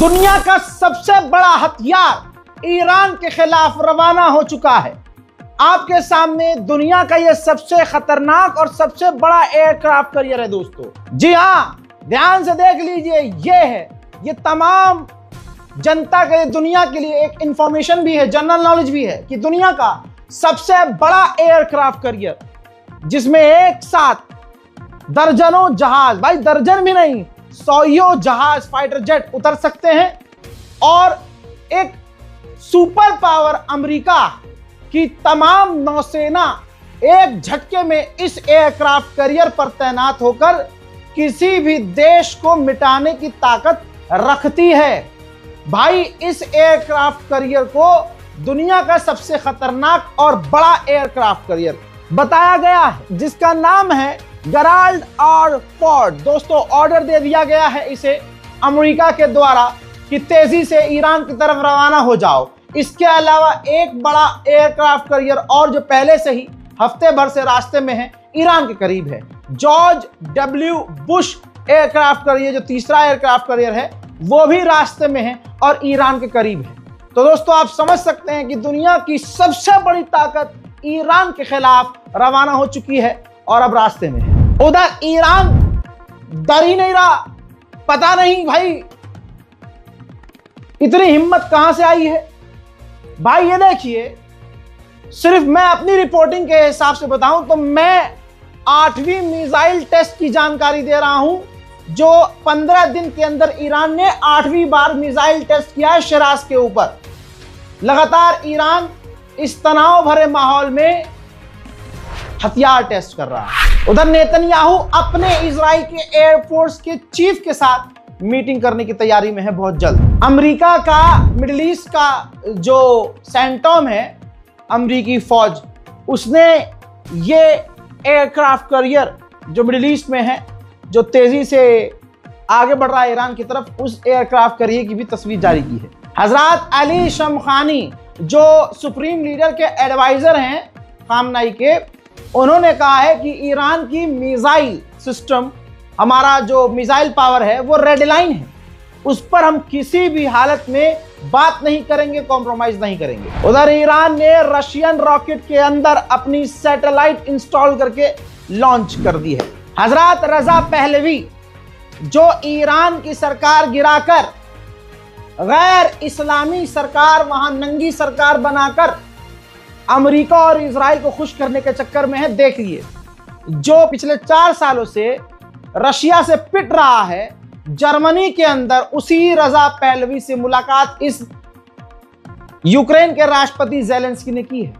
दुनिया का सबसे बड़ा हथियार ईरान के खिलाफ रवाना हो चुका है। आपके सामने दुनिया का यह सबसे खतरनाक और सबसे बड़ा एयरक्राफ्ट कैरियर है दोस्तों। जी हाँ, ध्यान से देख लीजिए, ये तमाम जनता के, दुनिया के लिए एक इंफॉर्मेशन भी है, जनरल नॉलेज भी है कि दुनिया का सबसे बड़ा एयरक्राफ्ट कैरियर, जिसमें एक साथ दर्जनों जहाज, भाई दर्जन भी नहीं, सौयों जहाज, फाइटर जेट उतर सकते हैं और एक सुपर पावर अमेरिका की तमाम नौसेना एक झटके में इस एयरक्राफ्ट कैरियर पर तैनात होकर किसी भी देश को मिटाने की ताकत रखती है। भाई इस एयरक्राफ्ट कैरियर को दुनिया का सबसे खतरनाक और बड़ा एयरक्राफ्ट कैरियर बताया गया है, जिसका नाम है गेराल्ड आर फोर्ड। दोस्तों, ऑर्डर दे दिया गया है इसे अमेरिका के द्वारा कि तेजी से ईरान की तरफ रवाना हो जाओ। इसके अलावा एक बड़ा एयरक्राफ्ट कैरियर और जो पहले से ही हफ्ते भर से रास्ते में है, ईरान के करीब है, George W Bush aircraft carrier, जो तीसरा एयरक्राफ्ट कैरियर है, वो भी रास्ते में है और ईरान के करीब है। तो दोस्तों, आप समझ सकते हैं कि दुनिया की सबसे बड़ी ताकत ईरान के खिलाफ रवाना हो चुकी है और अब रास्ते में है। उधर ईरान डर ही नहीं रहा। पता नहीं भाई इतनी हिम्मत कहां से आई है। भाई ये देखिए, सिर्फ मैं अपनी रिपोर्टिंग के हिसाब से बताऊं तो मैं 8वीं मिसाइल टेस्ट की जानकारी दे रहा हूं, जो 15 दिन के अंदर ईरान ने 8वीं बार मिसाइल टेस्ट किया है शिराज के ऊपर। लगातार ईरान इस तनाव भरे माहौल में हथियार टेस्ट कर रहा है। उधर नेतन्याहू अपने इजराइल के एयरफोर्स के चीफ के साथ मीटिंग करने की तैयारी में है बहुत जल्द। अमेरिका का मिडिल ईस्ट का जो सेंटोम है, अमेरिकी फौज, उसने ये एयरक्राफ्ट कैरियर जो मिडिल ईस्ट में है, जो तेजी से आगे बढ़ रहा है ईरान की तरफ, उस एयरक्राफ्ट कैरियर की भी तस्वीर जारी की है। हजरत अली शमखानी, जो सुप्रीम लीडर के एडवाइजर हैं खामनाई के, उन्होंने कहा है कि ईरान की मिसाइल सिस्टम, हमारा जो मिसाइल पावर है, वो रेड लाइन है, उस पर हम किसी भी हालत में बात नहीं करेंगे, कॉम्प्रोमाइज नहीं करेंगे। उधर ईरान ने रशियन रॉकेट के अंदर अपनी सैटेलाइट इंस्टॉल करके लॉन्च कर दी है। हजरत रजा पहलवी, जो ईरान की सरकार गिराकर गैर इस्लामी सरकार, वहां नंगी सरकार बनाकर अमेरिका और इजराइल को खुश करने के चक्कर में है। देखिए, जो पिछले 4 सालों से रशिया से पिट रहा है, जर्मनी के अंदर उसी रजा पहलवी से मुलाकात इस यूक्रेन के राष्ट्रपति ज़ेलेंस्की ने की है।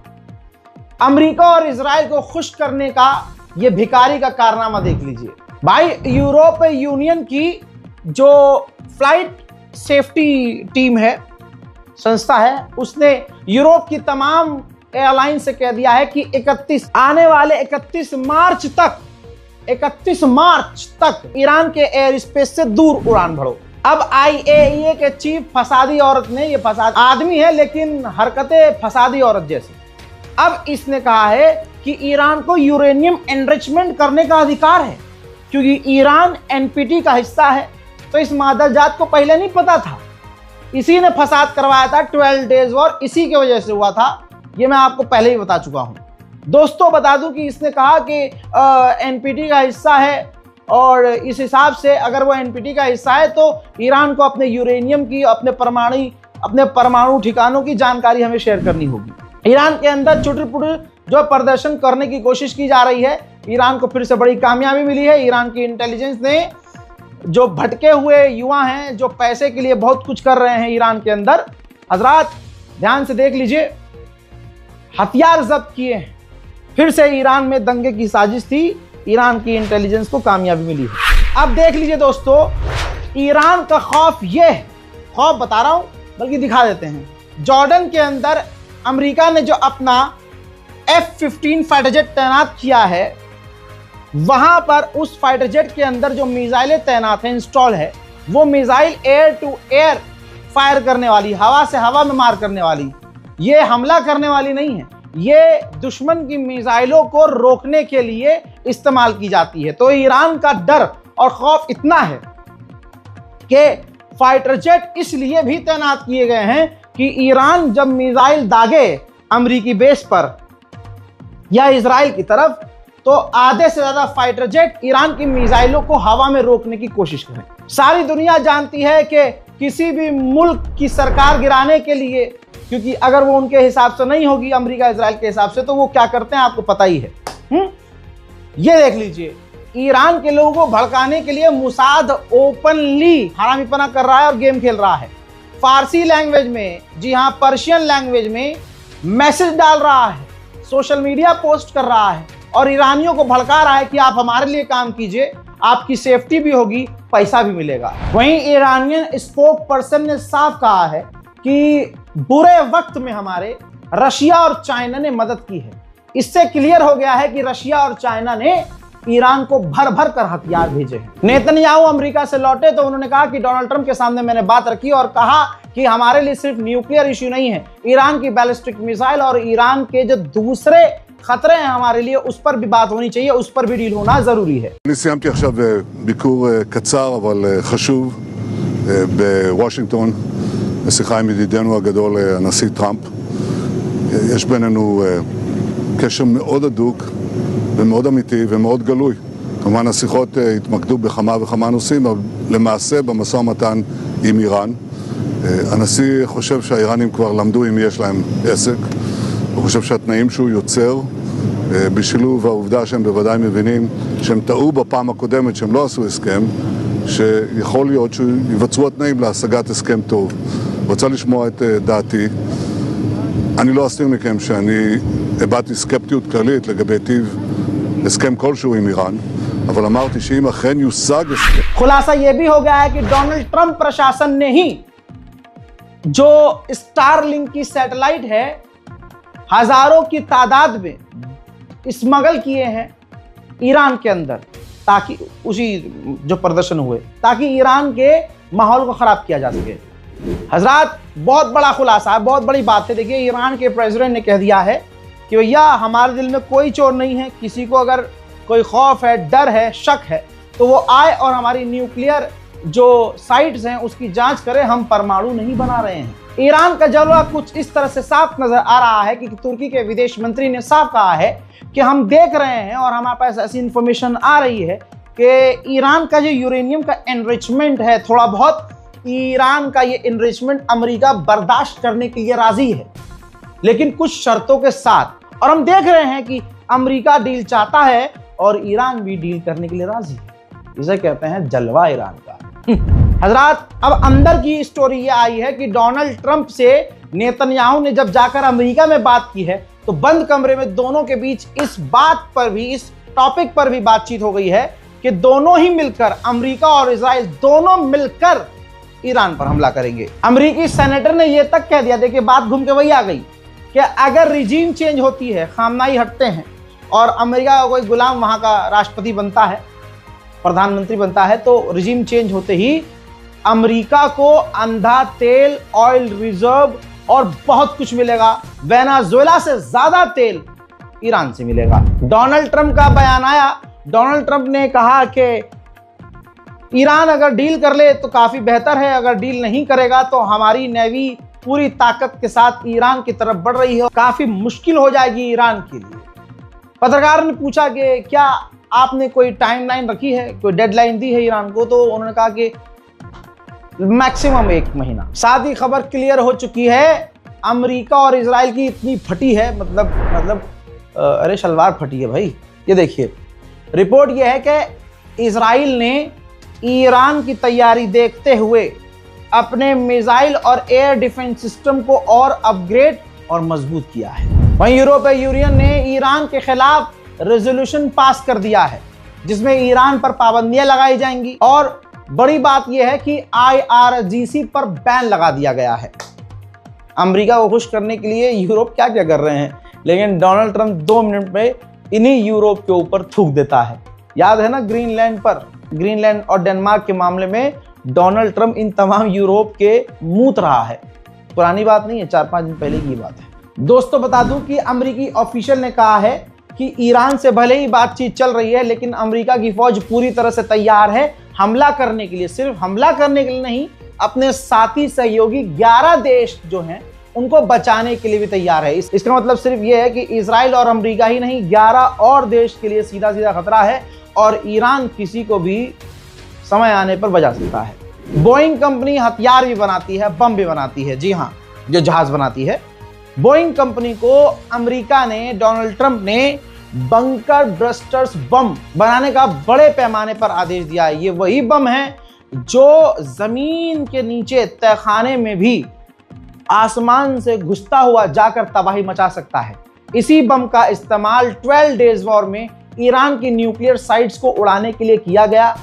अमेरिका और इजराइल को खुश करने का यह भिखारी का कारनामा देख लीजिए। भाई यूरोपीय यूनियन की जो फ्लाइट सेफ्टी टीम है, संस्था है, उसने यूरोप की तमाम एयरलाइन से कह दिया है कि आने वाले 31 मार्च तक ईरान के एयर स्पेस से दूर उड़ान भरो। अब IAEA के चीफ फसादी औरत ने, ये फसाद आदमी है लेकिन हरकतें फसादी औरत जैसी, अब इसने कहा है कि ईरान को यूरेनियम एनरिचमेंट करने का अधिकार है, क्योंकि ईरान NPT का हिस्सा है। तो इस मादरजात को पहले नहीं पता था, इसी ने फसाद करवाया था। 12 डेज वॉर इसी की वजह से हुआ था, ये मैं आपको पहले ही बता चुका हूं। दोस्तों, बता दूं कि इसने कहा कि NPT का हिस्सा है और इस हिसाब से अगर वो NPT का हिस्सा है तो ईरान को अपने यूरेनियम की, अपने परमाणु ठिकानों की जानकारी हमें शेयर करनी होगी। ईरान के अंदर छुटपुट जो प्रदर्शन करने की कोशिश की जा रही है, ईरान को फिर से बड़ी कामयाबी मिली है। ईरान की इंटेलिजेंस ने, जो भटके हुए युवा हैं, जो पैसे के लिए बहुत कुछ कर रहे हैं ईरान के अंदर, हजरात ध्यान से देख लीजिए, हथियार जब्त किए हैं। फिर से ईरान में दंगे की साजिश थी, ईरान की इंटेलिजेंस को कामयाबी मिली है। अब देख लीजिए दोस्तों, ईरान का खौफ ये है, खौफ बता रहा हूं बल्कि दिखा देते हैं। जॉर्डन के अंदर अमेरिका ने जो अपना F-15 फाइटर जेट तैनात किया है, वहां पर उस फाइटर जेट के अंदर जो मिसाइलें तैनात हैं, इंस्टॉल है, वो missile air to air fire करने वाली, हवा से हवा में मार करने वाली, ये हमला करने वाली नहीं है, ये दुश्मन की मिसाइलों को रोकने के लिए इस्तेमाल की जाती है। तो ईरान का डर और खौफ इतना है कि फाइटर जेट इसलिए भी तैनात किए गए हैं कि ईरान जब मिसाइल दागे अमेरिकी बेस पर या इजराइल की तरफ, तो आधे से ज्यादा फाइटर जेट ईरान की मिसाइलों को हवा में रोकने की कोशिश करें। सारी दुनिया जानती है कि किसी भी मुल्क की सरकार गिराने के लिए, क्योंकि अगर वो उनके हिसाब से नहीं होगी, अमेरिका इजराइल के हिसाब से, तो वो क्या करते हैं आपको पता ही है। ये देख लीजिए, ईरान के लोगों को भड़काने के लिए मुसाद ओपनली हरामीपना कर रहा है और गेम खेल रहा है। फारसी लैंग्वेज में, जी हाँ पर्शियन लैंग्वेज में मैसेज डाल रहा है, सोशल मीडिया पोस्ट कर रहा है और ईरानियों को भड़का रहा है कि आप हमारे लिए काम कीजिए, आपकी सेफ्टी भी होगी, पैसा भी मिलेगा। वहीं ईरानियन स्पोक पर्सन ने साफ कहा है कि बुरे वक्त में हमारे रशिया और चाइना ने मदद की है। इससे क्लियर हो गया है कि रशिया और चाइना ने ईरान को भर भर कर हथियार भेजे हैं। नेतन्याहू अमेरिका से लौटे तो उन्होंने कहा कि डोनाल्ड ट्रंप के सामने मैंने बात रखी और कहा कि हमारे लिए सिर्फ न्यूक्लियर इश्यू नहीं है, ईरान की बैलिस्टिक मिसाइल और ईरान के जो दूसरे खतरे हैं हमारे लिए, उस पर भी बात होनी चाहिए, उस पर भी डील होना जरूरी है। אני סיימתי עכשיו ביקור קצר אבל חשוב בוושינגטון, בשיחה עם ידידנו הגדול הנשיא טראמפ. יש בינינו קשר מאוד הדוק ומאוד אמיתי ומאוד גלוי. כמובן השיחות התמקדו בכמה וכמה נושאים, אבל למעשה במשא ומתן עם איראן. הנשיא חושב שהאיראנים כבר למדו אם יש להם עסק. הוא חושב שהתנאים שהוא יוצר, בשילוב העובדה שהם בוודאי מבינים שהם טעו בפעם הקודמת שהם לא עשו הסכם, שיכול להיות שיווצרו התנאים להשגת הסכם טוב. רוצה לשמוע את דעתי. אני לא אסתיר מכם שאני הבעתי סקפטיות כללית לגבי טיב הסכם כלשהו עם איראן, אבל אמרתי שאם אכן יושג הסכם... खुलासा यह भी हो गया है कि डोनाल्ड ट्रंप प्रशासन ने ही जो स्टारलिंक की सैटेलाइट है हजारों की तादाद में स्मगल किए हैं ईरान के अंदर, ताकि उसी जो प्रदर्शन हुए, ताकि ईरान के माहौल को खराब किया जा सके। हजरात, बहुत बड़ा खुलासा है, बहुत बड़ी बात है। देखिए, ईरान के प्रेसिडेंट ने कह दिया है कि भैया हमारे दिल में कोई चोर नहीं है, किसी को अगर कोई खौफ है, डर है, शक है, तो वो आए और हमारी न्यूक्लियर जो साइट्स हैं उसकी जांच करें, हम परमाणु नहीं बना रहे हैं। ईरान का जलवा कुछ इस तरह से साफ नजर आ रहा है कि तुर्की के विदेश मंत्री ने साफ कहा है कि हम देख रहे हैं और हमारे पास ऐसी इंफॉर्मेशन आ रही है कि ईरान का जो यूरेनियम का एनरिचमेंट है, थोड़ा बहुत ईरान का ये एनरिचमेंट अमेरिका बर्दाश्त करने के लिए राजी है, लेकिन कुछ शर्तों के साथ। और हम देख रहे हैं कि अमेरिका डील चाहता है और ईरान भी डील करने के लिए राजी है। इसे कहते हैं जलवा ईरान का। हजरात, अब अंदर की स्टोरी ये आई है कि डोनाल्ड ट्रंप से नेतन्याहू ने जब जाकर अमेरिका में बात की है तो बंद कमरे में दोनों के बीच इस बात पर भी, इस टॉपिक पर भी बातचीत हो गई है कि दोनों ही मिलकर, अमेरिका और इजराइल दोनों मिलकर ईरान पर हमला करेंगे। अमेरिकी सेनेटर ने यह तक कह दिया, देखिए बात घूम के वही आ गई, कि अगर रिजीम चेंज होती है, खामनाई हटते हैं और अमेरिका का कोई गुलाम वहां का राष्ट्रपति बनता है, प्रधानमंत्री बनता है, तो रिजीम चेंज होते ही अमेरिका को अंधा तेल, ऑयल रिजर्व और बहुत कुछ मिलेगा। वेनेजुएला से ज्यादा तेल ईरान से मिलेगा। डोनाल्ड ट्रंप का बयान आया। डोनाल्ड ट्रंप ने कहा कि ईरान अगर डील कर ले तो काफी बेहतर है, अगर डील नहीं करेगा तो हमारी नेवी पूरी ताकत के साथ ईरान की तरफ बढ़ रही है, काफी मुश्किल हो जाएगी ईरान के लिए। पत्रकार ने पूछा कि क्या आपने कोई टाइमलाइन रखी है, कोई डेडलाइन दी है ईरान को, तो उन्होंने कहा कि मैक्सिमम 1 महीना। साथ ही खबर क्लियर हो चुकी है, अमेरिका और इजराइल की इतनी फटी है, मतलब अरे शलवार फटी है भाई। ये देखिए, रिपोर्ट ये है कि इजराइल ने ईरान की तैयारी देखते हुए अपने मिसाइल और एयर डिफेंस सिस्टम को और अपग्रेड और मजबूत किया है। वहीं यूरोपीय यूनियन ने ईरान के खिलाफ रेजोल्यूशन पास कर दिया है जिसमें ईरान पर पाबंदियां लगाई जाएंगी और बड़ी बात यह है कि IRGC पर बैन लगा दिया गया है। अमेरिका को खुश करने के लिए यूरोप क्या क्या कर रहे हैं, लेकिन डोनाल्ड ट्रंप 2 मिनट में इन्हीं यूरोप के ऊपर थूक देता है। याद है ना ग्रीनलैंड और डेनमार्क के मामले में डोनाल्ड ट्रंप इन तमाम यूरोप के मूत रहा है। पुरानी बात नहीं है, 4-5 दिन पहले की बात है। दोस्तों, बता दूं कि अमेरिकी ऑफिशियल ने कहा है कि ईरान से भले ही बातचीत चल रही है, लेकिन अमेरिका की फौज पूरी तरह से तैयार है हमला करने के लिए। सिर्फ हमला करने के लिए नहीं, अपने साथी सहयोगी 11 देश जो हैं उनको बचाने के लिए भी तैयार है। इसका मतलब सिर्फ ये है कि इजराइल और अमेरिका ही नहीं, 11 और देश के लिए सीधा सीधा खतरा है और ईरान किसी को भी समय आने पर बचा सकता है। बोइंग कंपनी हथियार भी बनाती है, बम भी बनाती है। जी हाँ, जो जहाज बनाती है। बोइंग कंपनी को अमेरिका ने, डोनाल्ड ट्रंप ने बंकर ब्रस्टर्स बम बनाने का बड़े पैमाने पर आदेश दिया है। ये वही बम है जो जमीन के नीचे तहखाने में भी आसमान से घुसता हुआ जाकर तबाही मचा सकता है। इसी बम का इस्तेमाल 12 डेज वॉर में ईरान की न्यूक्लियर साइट्स को उड़ाने के लिए किया गया।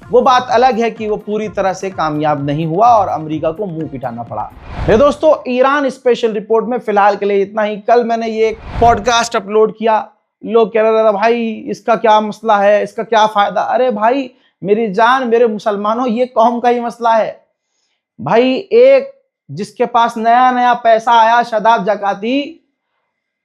वो बात अलग है कि वो पूरी तरह से कामयाब नहीं हुआ और अमेरिका को मुंह पिटाना पड़ा। ये दोस्तों, ईरान स्पेशल रिपोर्ट में फिलहाल के लिए इतना ही। कल मैंने ये पॉडकास्ट अपलोड किया, लोग कह रहे थे भाई इसका क्या मसला है, इसका क्या फायदा। अरे भाई मेरी जान, मेरे मुसलमानों, ये कौम का ही मसला है भाई। एक जिसके पास नया नया पैसा आया, शादाब जकाती,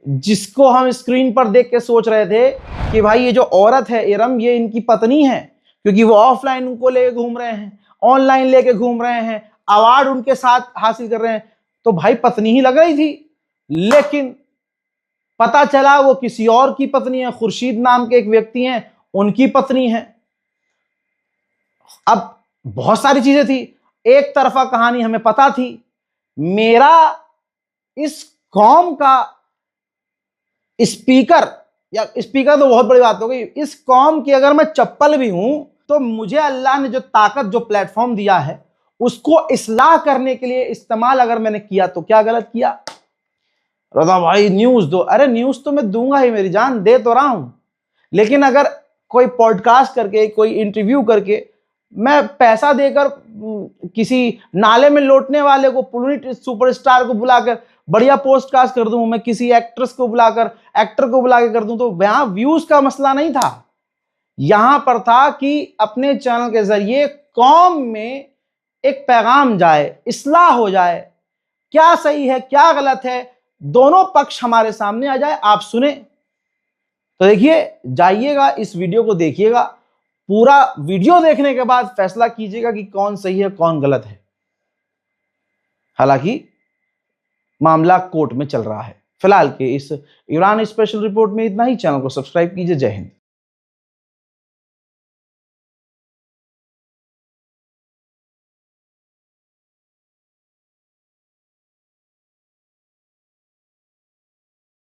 जिसको हम स्क्रीन पर देख के सोच रहे थे कि भाई ये जो औरत है इरम, ये इनकी पत्नी है, क्योंकि वो ऑफलाइन उनको लेके घूम रहे हैं, ऑनलाइन लेके घूम रहे हैं, अवार्ड उनके साथ हासिल कर रहे हैं, तो भाई पत्नी ही लग रही थी। लेकिन पता चला वो किसी और की पत्नी है, खुर्शीद नाम के एक व्यक्ति हैं, उनकी पत्नी है। अब बहुत सारी चीजें थी, एक तरफा कहानी हमें पता थी। मेरा इस कौम का स्पीकर, या स्पीकर तो बहुत बड़ी बात हो गई, इस कौम की अगर मैं चप्पल भी हूं तो मुझे अल्लाह ने जो ताकत, जो प्लेटफॉर्म दिया है, उसको इस्लाह करने के लिए इस्तेमाल अगर मैंने किया तो क्या गलत किया। रज़ा भाई न्यूज दो, अरे न्यूज तो मैं दूंगा ही मेरी जान, दे तो रहा हूं, लेकिन अगर कोई पॉडकास्ट करके, कोई इंटरव्यू करके मैं पैसा देकर किसी नाले में लौटने वाले को, पुलिट सुपरस्टार को बुलाकर बढ़िया पोस्टकास्ट कर दूं, मैं किसी एक्ट्रेस को बुलाकर, एक्टर को बुला के कर दूं, तो वहां व्यूज का मसला नहीं था। यहां पर था कि अपने चैनल के जरिए कौम में एक पैगाम जाए, इस्लाह हो जाए, क्या सही है क्या गलत है, दोनों पक्ष हमारे सामने आ जाए, आप सुने। तो देखिए, जाइएगा इस वीडियो को देखिएगा, पूरा वीडियो देखने के बाद फैसला कीजिएगा कि कौन सही है कौन गलत है। हालांकि मामला कोर्ट में चल रहा है। फिलहाल के इस ईरान स्पेशल रिपोर्ट में इतना ही। चैनल को सब्सक्राइब कीजिए। जय हिंद।